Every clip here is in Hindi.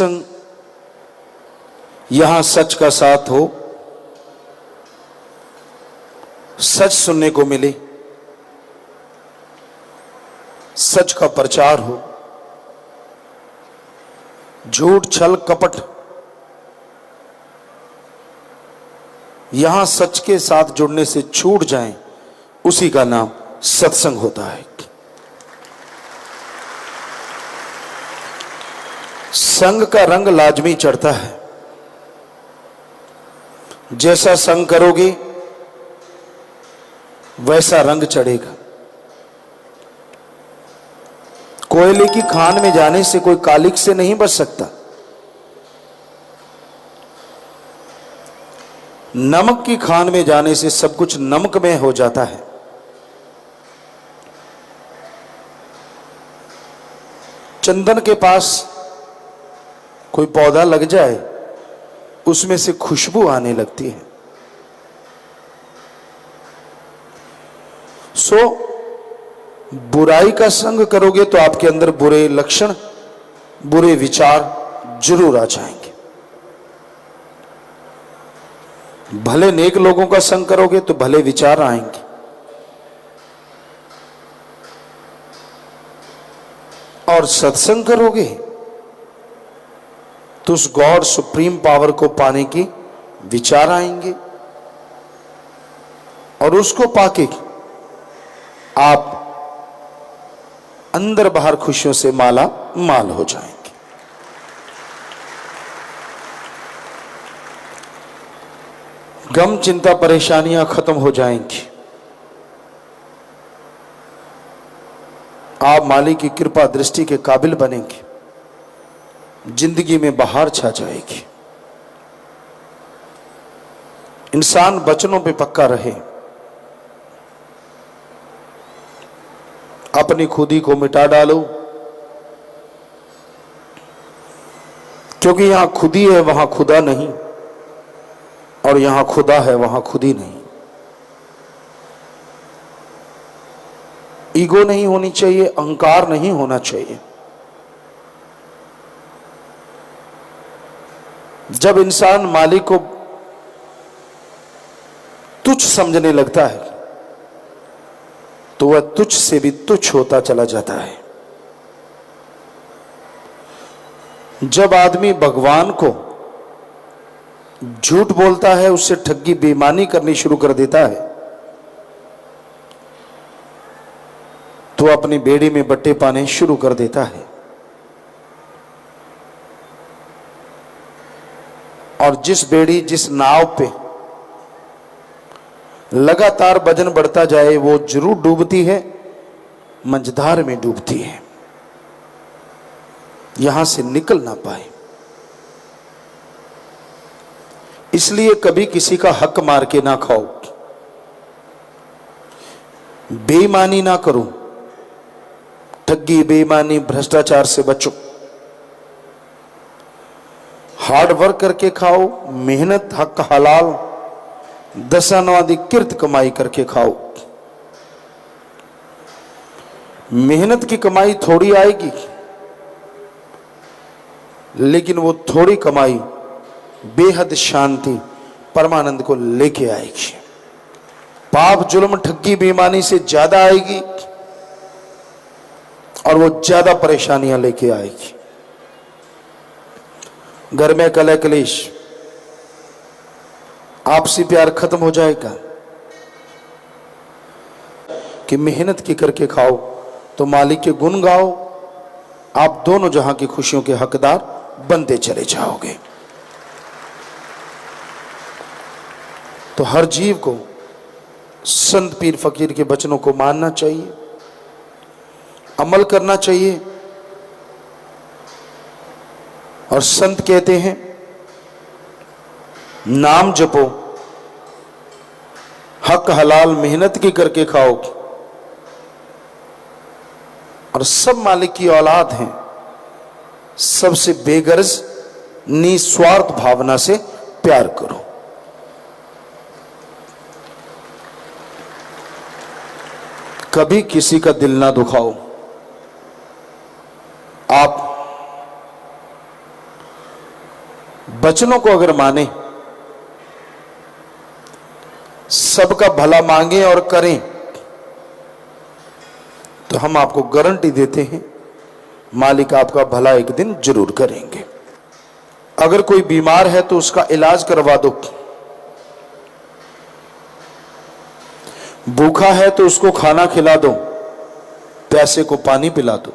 सत्संग यहां सच का साथ हो, सच सुनने को मिले, सच का प्रचार हो, झूठ छल कपट यहां सच के साथ जुड़ने से छूट जाएं, उसी का नाम सत्संग होता है। संग का रंग लाजमी चढ़ता है। जैसा संग करोगे वैसा रंग चढ़ेगा। कोयले की खान में जाने से कोई कालिक से नहीं बच सकता। नमक की खान में जाने से सब कुछ नमक में हो जाता है। चंदन के पास कोई पौधा लग जाए, उसमें से खुशबू आने लगती है। सो बुराई का संग करोगे तो आपके अंदर बुरे लक्षण, बुरे विचार जरूर आ जाएंगे। भले नेक लोगों का संग करोगे तो भले विचार आएंगे। और सत्संग करोगे तो उस गॉड सुप्रीम पावर को पाने की विचार आएंगे और उसको पाके आप अंदर बाहर खुशियों से माला माल हो जाएंगे। गम चिंता परेशानियां खत्म हो जाएंगी। आप मालिक की कृपा दृष्टि के काबिल बनेंगे। जिंदगी में बहार छा जाएगी। इंसान वचनों पे पक्का रहे, अपनी खुदी को मिटा डालो, क्योंकि यहां खुदी है वहां खुदा नहीं, और यहां खुदा है वहां खुदी नहीं। ईगो नहीं होनी चाहिए, अहंकार नहीं होना चाहिए। जब इंसान मालिक को तुच्छ समझने लगता है तो वह तुच्छ से भी तुच्छ होता चला जाता है। जब आदमी भगवान को झूठ बोलता है, उससे ठगी बेईमानी करनी शुरू कर देता है, तो अपनी बेड़ी में बट्टे पाने शुरू कर देता है। और जिस बेड़ी, जिस नाव पे लगातार वजन बढ़ता जाए वो जरूर डूबती है, मंझधार में डूबती है, यहां से निकल ना पाए। इसलिए कभी किसी का हक मार के ना खाओ, बेईमानी ना करो, ठगी बेईमानी भ्रष्टाचार से बचो। हार्ड वर्क करके खाओ, मेहनत हक हलाल दशानवादी किर्त कमाई करके खाओ। मेहनत की कमाई थोड़ी आएगी, लेकिन वो थोड़ी कमाई बेहद शांति परमानंद को लेके आएगी। पाप जुल्म ठगी बेईमानी से ज्यादा आएगी और वो ज्यादा परेशानियां लेके आएगी। घर में कलह कलेश, आपसी प्यार खत्म हो जाएगा। कि मेहनत की करके खाओ तो मालिक के गुण गाओ, आप दोनों जहां की खुशियों के हकदार बनते चले जाओगे। तो हर जीव को संत पीर फकीर के वचनों को मानना चाहिए, अमल करना चाहिए। और संत कहते हैं नाम जपो, हक हलाल मेहनत की करके खाओ, और सब मालिक की औलाद हैं, सबसे बेगर्ज निस्वार्थ भावना से प्यार करो। कभी किसी का दिल ना दुखाओ। आप वचनों को अगर माने, सबका भला मांगे और करें, तो हम आपको गारंटी देते हैं मालिक आपका भला एक दिन जरूर करेंगे। अगर कोई बीमार है तो उसका इलाज करवा दो, भूखा है तो उसको खाना खिला दो, प्यासे को पानी पिला दो।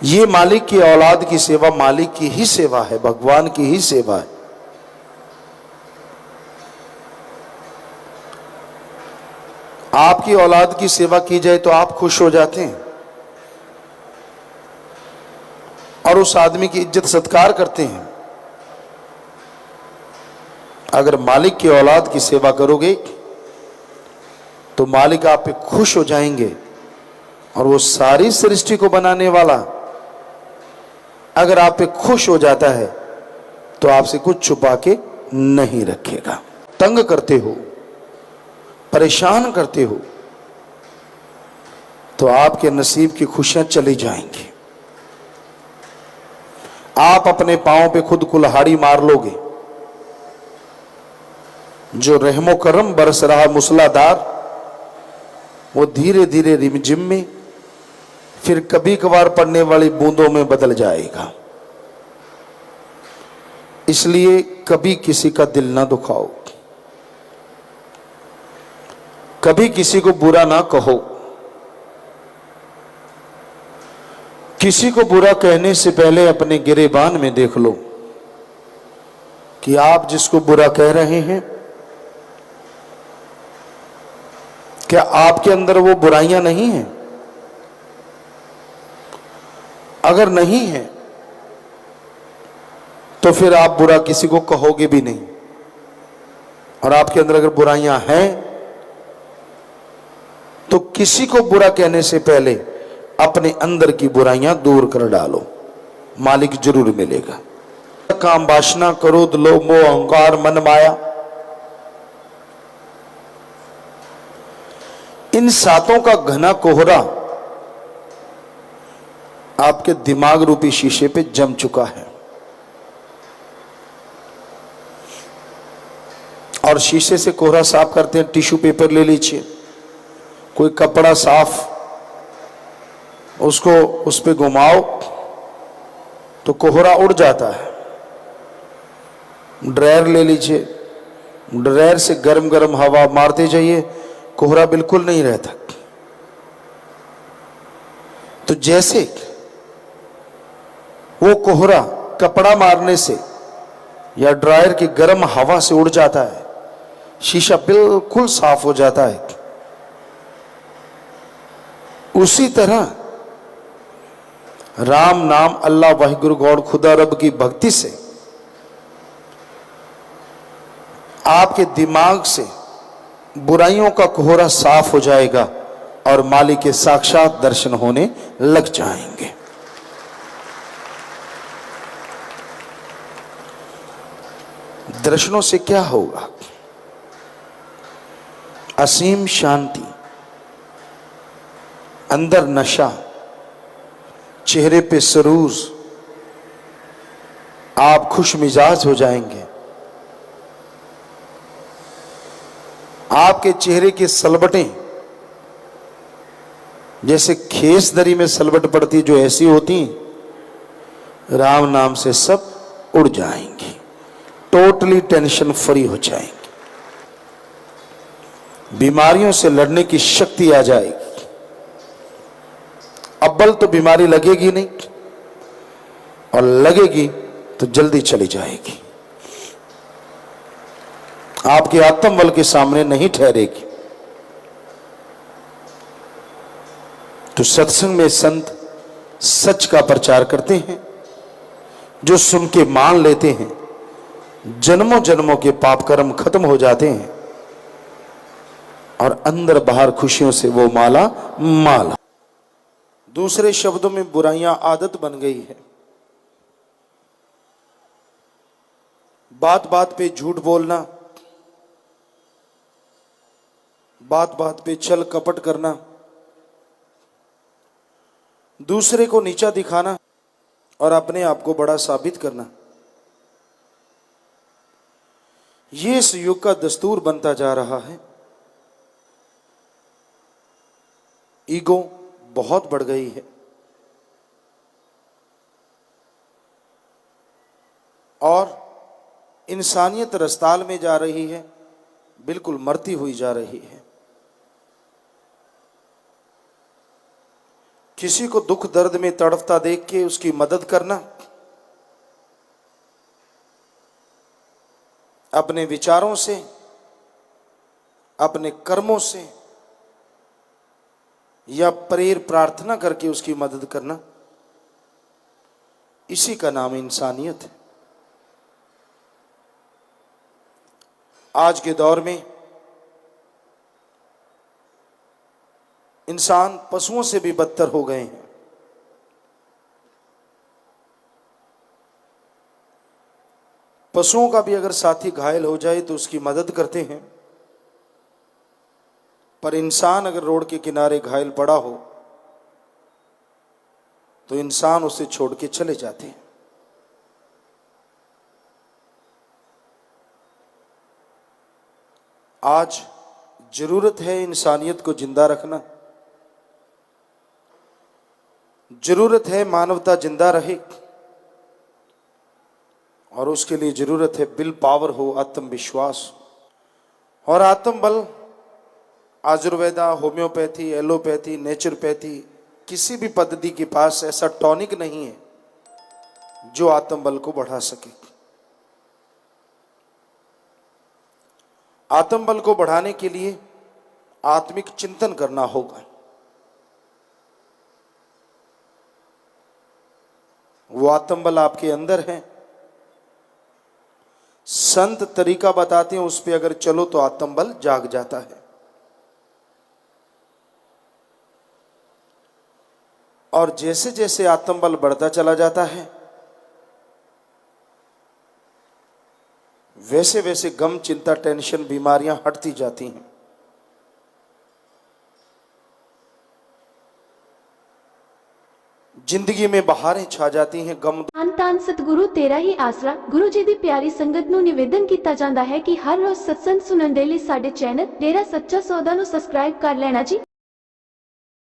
ये मालिक की औलाद की सेवा मालिक की ही सेवा है, भगवान की ही सेवा है। आपकी औलाद की सेवा की जाए तो आप खुश हो जाते हैं और उस आदमी की इज्जत सत्कार करते हैं। अगर मालिक की औलाद की सेवा करोगे तो मालिक आप पे खुश हो जाएंगे, और वो सारी सृष्टि को बनाने वाला अगर आप पे खुश हो जाता है तो आपसे कुछ छुपा के नहीं रखेगा। तंग करते हो, परेशान करते हो, तो आपके नसीब की खुशियां चली जाएंगी। आप अपने पांव पे खुद कुल्हाड़ी मार लोगे। जो रहमो करम बरस रहा मूसलाधार, वो धीरे धीरे रिमझिम में, फिर कभी कभार पड़ने वाली बूंदों में बदल जाएगा। इसलिए कभी किसी का दिल ना दुखाओ, कभी किसी को बुरा ना कहो। किसी को बुरा कहने से पहले अपने गिरेबान में देख लो कि आप जिसको बुरा कह रहे हैं, क्या आपके अंदर वो बुराइयां नहीं हैं? अगर नहीं है तो फिर आप बुरा किसी को कहोगे भी नहीं। और आपके अंदर अगर बुराइयां हैं तो किसी को बुरा कहने से पहले अपने अंदर की बुराइयां दूर कर डालो, मालिक जरूर मिलेगा। काम, वासना, क्रोध, लोभ, मोह, अहंकार, मन, माया, इन सातों का घना कोहरा आपके दिमाग रूपी शीशे पे जम चुका है। और शीशे से कोहरा साफ करते हैं, टिश्यू पेपर ले लीजिए, कोई कपड़ा साफ, उसको उस पे घुमाओ तो कोहरा उड़ जाता है। ड्रायर ले लीजिए, ड्रायर से गर्म गर्म हवा मारते जाइए, कोहरा बिल्कुल नहीं रहता। तो जैसे वो कोहरा कपड़ा मारने से या ड्रायर की गर्म हवा से उड़ जाता है, शीशा बिल्कुल साफ हो जाता है, उसी तरह राम नाम, अल्लाह, वाहिगुरु, गॉड, खुदा, रब की भक्ति से आपके दिमाग से बुराइयों का कोहरा साफ हो जाएगा और मालिक के साक्षात दर्शन होने लग जाएंगे। दर्शनों से क्या होगा? असीम शांति, अंदर नशा, चेहरे पे सरूर, आप खुश मिजाज हो जाएंगे। आपके चेहरे की सलबटें जैसे खेस दरी में सलबट पड़ती जो ऐसी होती, राम नाम से सब उड़ जाएंगी, टोटली टेंशन फ्री हो जाएंगे। बीमारियों से लड़ने की शक्ति आ जाएगी। अव्वल तो बीमारी लगेगी नहीं, और लगेगी तो जल्दी चली जाएगी, आपके आत्म बल के सामने नहीं ठहरेगी। तो सत्संग में संत सच का प्रचार करते हैं, जो सुन के मान लेते हैं, जन्मों जन्मों के पाप कर्म खत्म हो जाते हैं और अंदर बाहर खुशियों से वो माला माल। दूसरे शब्दों में बुराइयां आदत बन गई है। बात बात पे झूठ बोलना, बात बात पे छल कपट करना, दूसरे को नीचा दिखाना, और अपने आप को बड़ा साबित करना, ये इस युग का दस्तूर बनता जा रहा है। ईगो बहुत बढ़ गई है और इंसानियत रस्ताल में जा रही है, बिल्कुल मरती हुई जा रही है। किसी को दुख दर्द में तड़पता देख के उसकी मदद करना, अपने विचारों से, अपने कर्मों से या प्रेर प्रार्थना करके उसकी मदद करना, इसी का नाम इंसानियत है। आज के दौर में इंसान पशुओं से भी बदतर हो गए हैं। पशुओं का भी अगर साथी घायल हो जाए तो उसकी मदद करते हैं, पर इंसान अगर रोड के किनारे घायल पड़ा हो तो इंसान उसे छोड़ के चले जाते हैं। आज जरूरत है इंसानियत को जिंदा रखना, जरूरत है मानवता जिंदा रहे, और उसके लिए जरूरत है विल पावर हो, आत्मविश्वास। और आत्मबल आयुर्वेदा, होम्योपैथी, एलोपैथी, नेचुरोपैथी, किसी भी पद्धति के पास ऐसा टॉनिक नहीं है जो आत्मबल को बढ़ा सके। आत्मबल को बढ़ाने के लिए आत्मिक चिंतन करना होगा। वो आत्मबल आपके अंदर है। संत तरीका बताते हैं, उस पे अगर चलो तो आत्मबल जाग जाता है। और जैसे जैसे आत्मबल बढ़ता चला जाता है, वैसे वैसे गम, चिंता, टेंशन, बीमारियां हटती जाती हैं। जिंदगी में बहारें छा जाती हैं। गम ਧੰਨ ਸਤਿਗੁਰੂ ਤੇਰਾ ਹੀ ਆਸਰਾ। ਗੁਰੂ ਜੀ ਦੀ ਪਿਆਰੀ ਸੰਗਤ ਨੂੰ ਨਿਵੇਦਨ ਕੀਤਾ ਜਾਂਦਾ ਹੈ ਕਿ ਹਰ ਰੋਜ਼ ਸਤਸੰਗ ਸੁਣਨ ਦੇ ਲਈ ਸਾਡੇ ਚੈਨਲ ਡੇਰਾ ਸੱਚਾ ਸੌਦਾ ਨੂੰ ਸਬਸਕ੍ਰਾਈਬ ਕਰ ਲੈਣਾ ਜੀ।